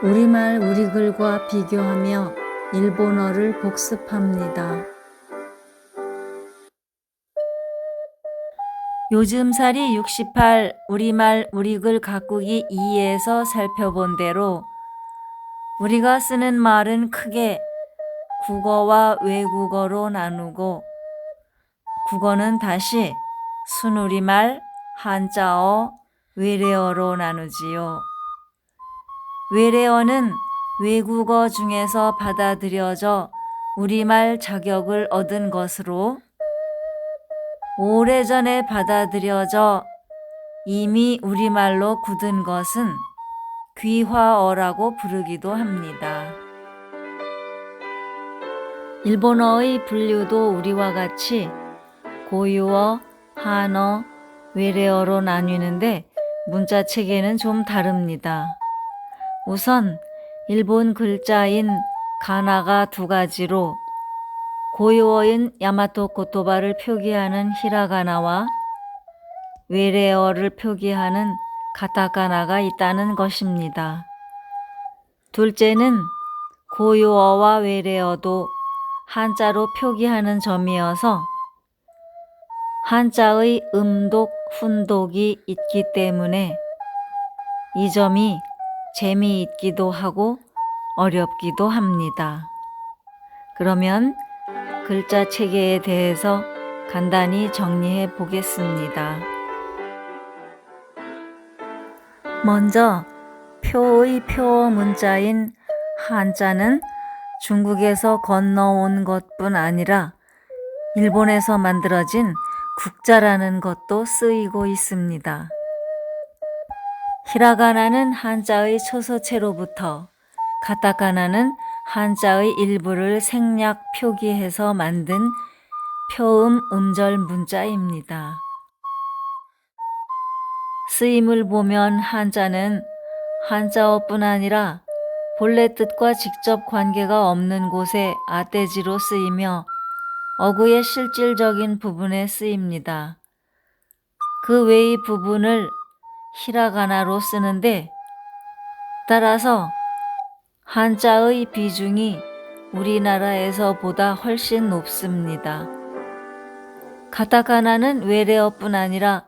우리말 우리 글과 비교하며 일본어를 복습합니다. 요즘살이 68 우리말 우리글 가꾸기 2에서 살펴본 대로 우리가 쓰는 말은 크게 국어와 외국어로 나누고 국어는 다시 순우리말, 한자어, 외래어로 나누지요. 외래어는 외국어 중에서 받아들여져 우리말 자격을 얻은 것으로 오래전에 받아들여져 이미 우리말로 굳은 것은 귀화어라고 부르기도 합니다. 일본어의 분류도 우리와 같이 고유어, 한어, 외래어로 나뉘는데 문자 체계는 좀 다릅니다. 우선 일본 글자인 가나가 두 가지로 고유어인 야마토 고토바를 표기하는 히라가나와 외래어를 표기하는 가타카나가 있다는 것입니다. 둘째는 고유어와 외래어도 한자로 표기하는 점이어서 한자의 음독, 훈독이 있기 때문에 이 점이 재미있기도 하고 어렵기도 합니다. 그러면 글자 체계에 대해서 간단히 정리해 보겠습니다. 먼저 표의 표어 문자인 한자는 중국에서 건너온 것뿐 아니라 일본에서 만들어진 국자라는 것도 쓰이고 있습니다. 히라가나는 한자의 초서체로부터, 가타카나는 한자의 일부를 생략 표기해서 만든 표음 음절 문자입니다. 쓰임을 보면 한자는 한자어뿐 아니라 본래 뜻과 직접 관계가 없는 곳에 아떼지로 쓰이며 어구의 실질적인 부분에 쓰입니다. 그 외의 부분을 히라가나로 쓰는데 따라서 한자의 비중이 우리나라에서보다 훨씬 높습니다. 가타카나는 외래어뿐 아니라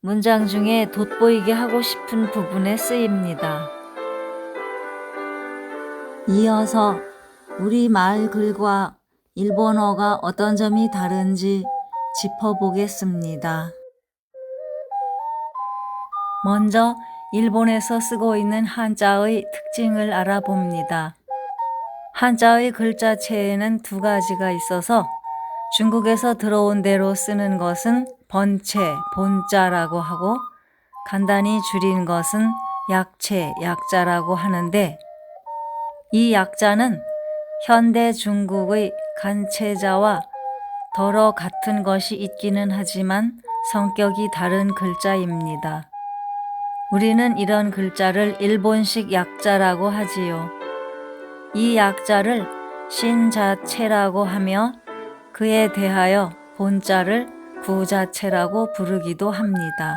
문장 중에 돋보이게 하고 싶은 부분에 쓰입니다. 이어서 우리말 글과 일본어가 어떤 점이 다른지 짚어보겠습니다. 먼저 일본에서 쓰고 있는 한자의 특징을 알아봅니다. 한자의 글자체에는 두 가지가 있어서 중국에서 들어온 대로 쓰는 것은 번체, 본자라고 하고 간단히 줄인 것은 약체, 약자라고 하는데 이 약자는 현대 중국의 간체자와 더러 같은 것이 있기는 하지만 성격이 다른 글자입니다. 우리는 이런 글자를 일본식 약자라고 하지요. 이 약자를 신자체라고 하며 그에 대하여 본자를 구자체라고 부르기도 합니다.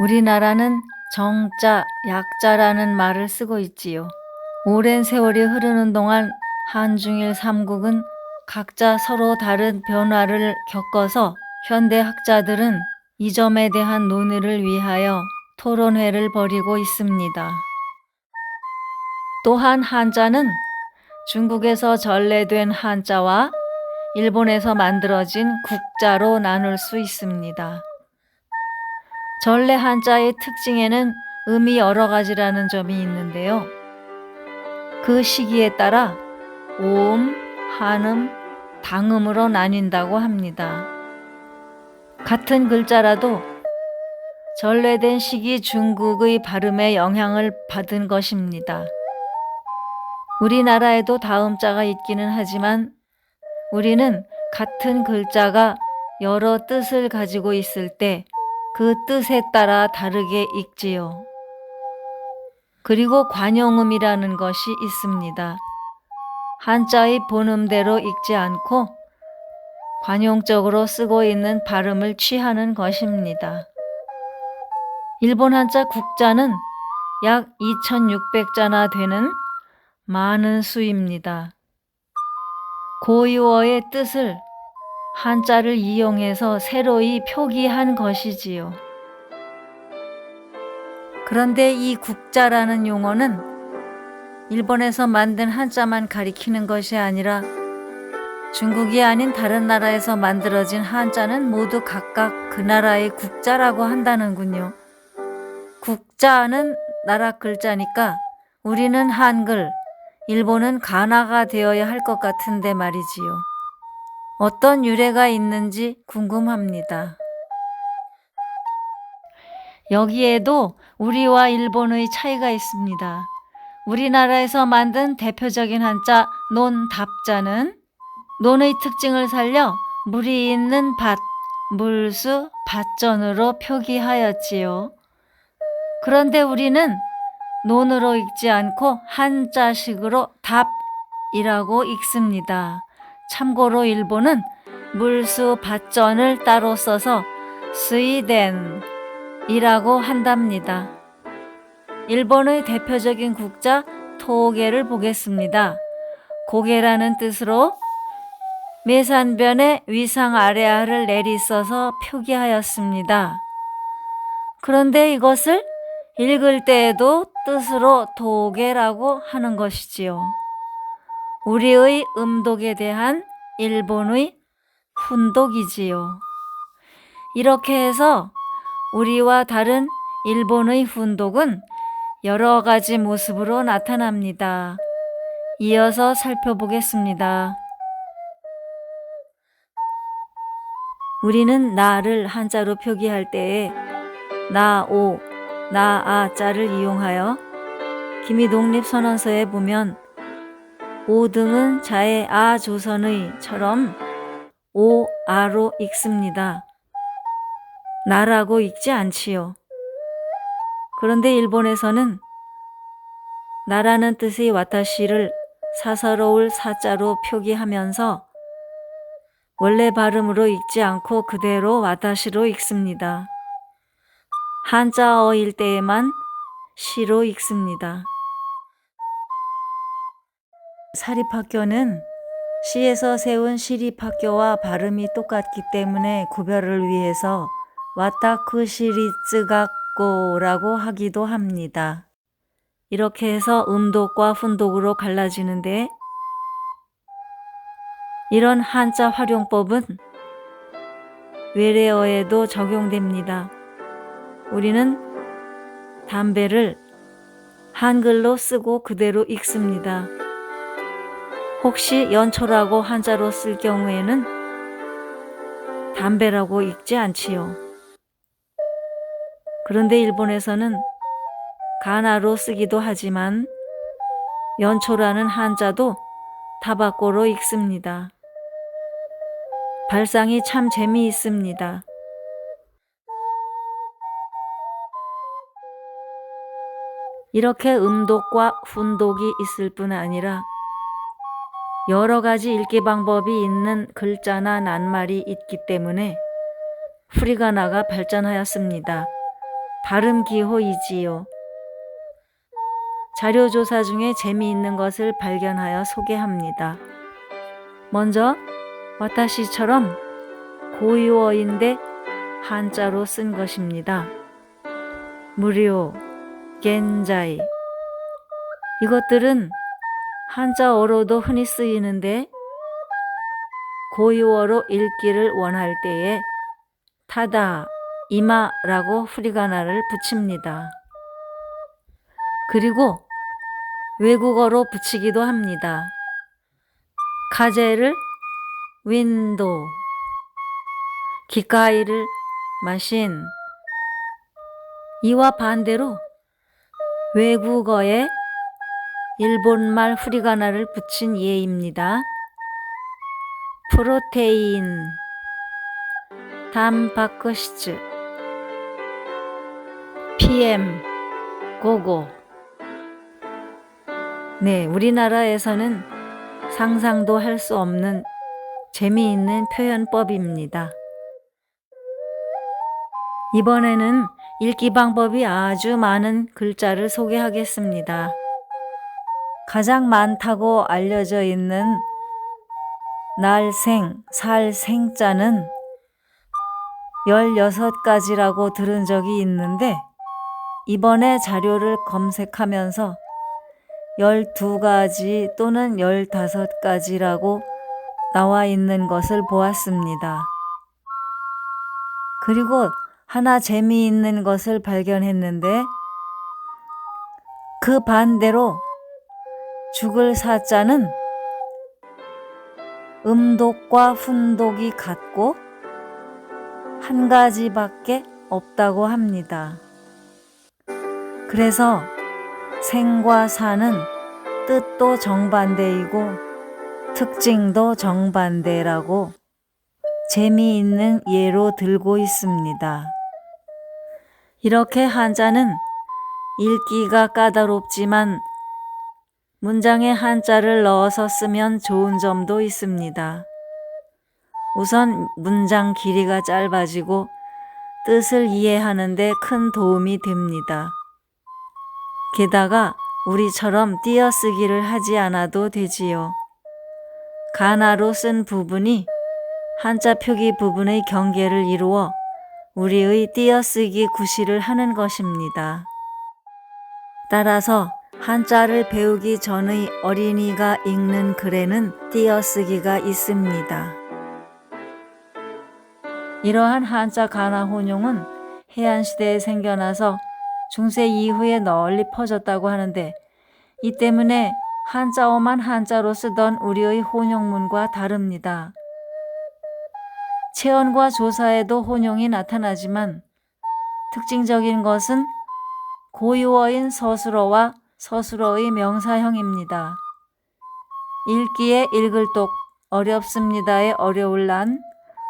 우리나라는 정자, 약자라는 말을 쓰고 있지요. 오랜 세월이 흐르는 동안 한중일 삼국은 각자 서로 다른 변화를 겪어서 현대 학자들은 이 점에 대한 논의를 위하여 토론회를 벌이고 있습니다. 또한 한자는 중국에서 전래된 한자와 일본에서 만들어진 국자로 나눌 수 있습니다. 전래 한자의 특징에는 음이 여러 가지라는 점이 있는데요. 그 시기에 따라 오음, 한음, 당음으로 나뉜다고 합니다. 같은 글자라도 전래된 시기 중국의 발음에 영향을 받은 것입니다. 우리나라에도 다음자가 있기는 하지만 우리는 같은 글자가 여러 뜻을 가지고 있을 때 그 뜻에 따라 다르게 읽지요. 그리고 관용음이라는 것이 있습니다. 한자의 본음대로 읽지 않고 관용적으로 쓰고 있는 발음을 취하는 것입니다. 일본 한자 국자는 약 2600자나 되는 많은 수입니다. 고유어의 뜻을 한자를 이용해서 새로이 표기한 것이지요. 그런데 이 국자라는 용어는 일본에서 만든 한자만 가리키는 것이 아니라 중국이 아닌 다른 나라에서 만들어진 한자는 모두 각각 그 나라의 국자라고 한다는군요. 국자는 나라 글자니까 우리는 한글, 일본은 가나가 되어야 할 것 같은데 말이지요. 어떤 유래가 있는지 궁금합니다. 여기에도 우리와 일본의 차이가 있습니다. 우리나라에서 만든 대표적인 한자 논답자는 논의 특징을 살려 물이 있는 밭, 물수, 밭전으로 표기하였지요. 그런데 우리는 논으로 읽지 않고 한자식으로 답이라고 읽습니다. 참고로 일본은 물수, 밭전을 따로 써서 스이덴이라고 한답니다. 일본의 대표적인 국자 토게를 보겠습니다. 고개라는 뜻으로 매산변에 위상 아래아를 내리써서 표기하였습니다. 그런데 이것을 읽을 때에도 뜻으로 도계라고 하는 것이지요. 우리의 음독에 대한 일본의 훈독이지요. 이렇게 해서 우리와 다른 일본의 훈독은 여러 가지 모습으로 나타납니다. 이어서 살펴보겠습니다. 우리는 나를 한자로 표기할 때에 나오, 나아자를 이용하여 기미독립선언서에 보면 오등은 자의 아조선의처럼 오아로 읽습니다. 나라고 읽지 않지요. 그런데 일본에서는 나라는 뜻의 와타시를 사서로울 사자로 표기하면서 원래 발음으로 읽지 않고 그대로 와타시로 읽습니다. 한자어일 때에만 시로 읽습니다. 사립학교는 시에서 세운 시립학교와 발음이 똑같기 때문에 구별을 위해서 와타쿠시리츠각고라고 하기도 합니다. 이렇게 해서 음독과 훈독으로 갈라지는데 이런 한자 활용법은 외래어에도 적용됩니다. 우리는 담배를 한글로 쓰고 그대로 읽습니다. 혹시 연초라고 한자로 쓸 경우에는 담배라고 읽지 않지요. 그런데 일본에서는 가나로 쓰기도 하지만 연초라는 한자도 타바코로 읽습니다. 발상이 참 재미있습니다. 이렇게 음독과 훈독이 있을 뿐 아니라 여러 가지 읽기 방법이 있는 글자나 낱말이 있기 때문에 후리가나가 발전하였습니다. 발음기호이지요. 자료조사 중에 재미있는 것을 발견하여 소개합니다. 먼저 와타시처럼 고유어인데 한자로 쓴 것입니다. 무료, 겐자이 이것들은 한자어로도 흔히 쓰이는데 고유어로 읽기를 원할 때에 타다, 이마라고 후리가나를 붙입니다. 그리고 외국어로 붙이기도 합니다. 카제를 윈도, 기카이를 마신 이와 반대로 외국어에 일본말 후리가나를 붙인 예입니다. 프로테인, 단파크시츠, PM, 고고. 네, 우리나라에서는 상상도 할 수 없는 재미있는 표현법입니다. 이번에는 읽기 방법이 아주 많은 글자를 소개하겠습니다. 가장 많다고 알려져 있는 날생, 살생자는 16가지라고 들은 적이 있는데 이번에 자료를 검색하면서 12가지 또는 15가지라고 나와 있는 것을 보았습니다. 그리고 하나 재미있는 것을 발견했는데 그 반대로 죽을 사자는 음독과 훈독이 같고 한 가지밖에 없다고 합니다. 그래서 생과 사는 뜻도 정반대이고 특징도 정반대라고 재미있는 예로 들고 있습니다. 이렇게 한자는 읽기가 까다롭지만 문장에 한자를 넣어서 쓰면 좋은 점도 있습니다. 우선 문장 길이가 짧아지고 뜻을 이해하는 데 큰 도움이 됩니다. 게다가 우리처럼 띄어쓰기를 하지 않아도 되지요. 가나로 쓴 부분이 한자 표기 부분의 경계를 이루어 우리의 띄어쓰기 구실을 하는 것입니다. 따라서 한자를 배우기 전의 어린이가 읽는 글에는 띄어쓰기가 있습니다. 이러한 한자 가나 혼용은 해안시대에 생겨나서 중세 이후에 널리 퍼졌다고 하는데 이 때문에 한자어만 한자로 쓰던 우리의 혼용문과 다릅니다. 체언과 조사에도 혼용이 나타나지만 특징적인 것은 고유어인 서술어와 서술어의 명사형입니다. 읽기에 읽을 똑, 어렵습니다에 어려울 난,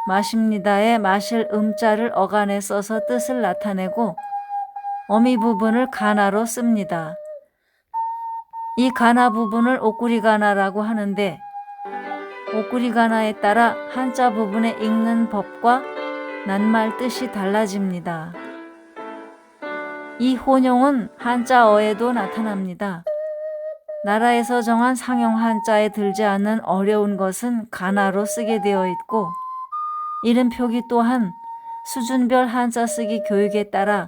마십니다에 마실 음자를 어간에 써서 뜻을 나타내고 어미 부분을 가나로 씁니다. 이 가나 부분을 옥구리 가나라고 하는데 옥구리 가나에 따라 한자 부분에 읽는 법과 낱말 뜻이 달라집니다. 이 혼용은 한자어에도 나타납니다. 나라에서 정한 상용 한자에 들지 않는 어려운 것은 가나로 쓰게 되어 있고 이름 표기 또한 수준별 한자 쓰기 교육에 따라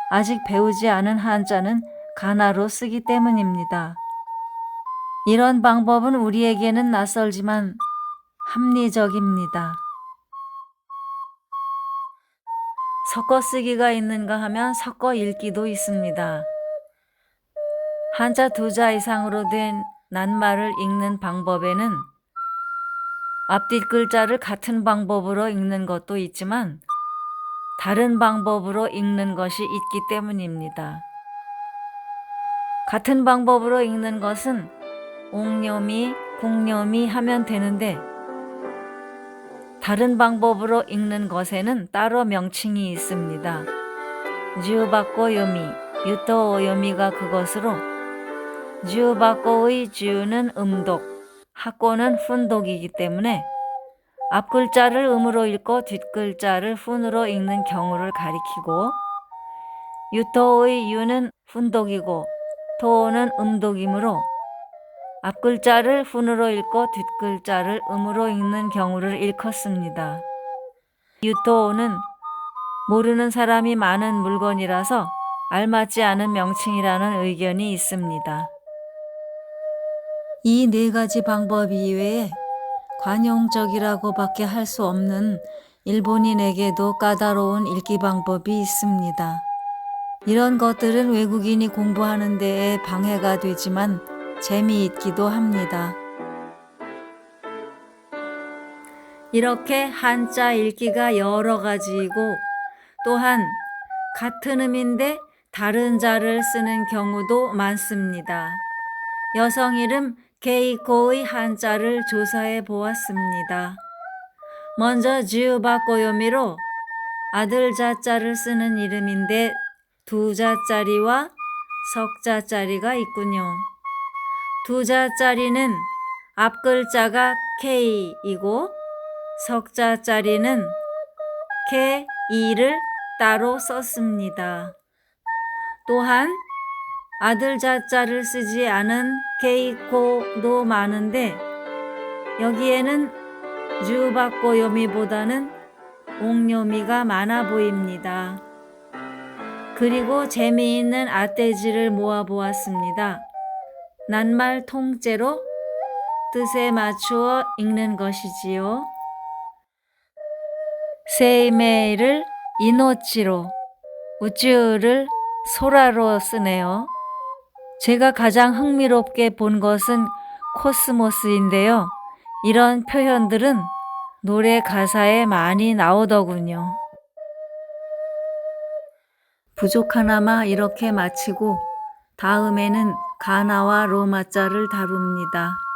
아직 배우지 않은 한자는 가나로 쓰기 때문입니다. 이런 방법은 우리에게는 낯설지만 합리적입니다. 섞어쓰기가 있는가 하면 섞어 읽기도 있습니다. 한자 2자 이상으로 된 낱말을 읽는 방법에는 앞뒷 글자를 같은 방법으로 읽는 것도 있지만 다른 방법으로 읽는 것이 있기 때문입니다. 같은 방법으로 읽는 것은 옥념이, 국념이 하면 되는데 다른 방법으로 읽는 것에는 따로 명칭이 있습니다. 주바꼬 요미, 유토 요미가 그것으로 주바꼬의 주는 음독, 하꼬는 훈독이기 때문에 앞글자를 음으로 읽고 뒷글자를 훈으로 읽는 경우를 가리키고 유토의 유는 훈독이고 토는 음독이므로 앞글자를 훈으로 읽고 뒷글자를 음으로 읽는 경우를 일컫습니다. 유토는 모르는 사람이 많은 물건이라서 알맞지 않은 명칭이라는 의견이 있습니다. 이 4가지 방법 이외에 관용적이라고밖에 할 수 없는 일본인에게도 까다로운 읽기 방법이 있습니다. 이런 것들은 외국인이 공부하는 데에 방해가 되지만 재미있기도 합니다. 이렇게 한자 읽기가 여러 가지이고 또한 같은 음인데 다른 자를 쓰는 경우도 많습니다. 여성 이름 게이코의 한자를 조사해 보았습니다. 먼저 주바꼬요미로 아들 자자를 쓰는 이름인데 2자짜리와 석자짜리가 있군요. 2자짜리는 앞글자가 K이고 석자짜리는 K, E를 따로 썼습니다. 또한 아들 자자를 쓰지 않은 케이코도 많은데 여기에는 주바코 요미보다는 옥요미가 많아 보입니다. 그리고 재미있는 아떼지를 모아보았습니다. 낱말 통째로 뜻에 맞추어 읽는 것이지요. 세이메이를 이노치로, 우주를 소라로 쓰네요. 제가 가장 흥미롭게 본 것은 코스모스인데요. 이런 표현들은 노래 가사에 많이 나오더군요. 부족하나마 이렇게 마치고 다음에는 가나와 로마자를 다룹니다.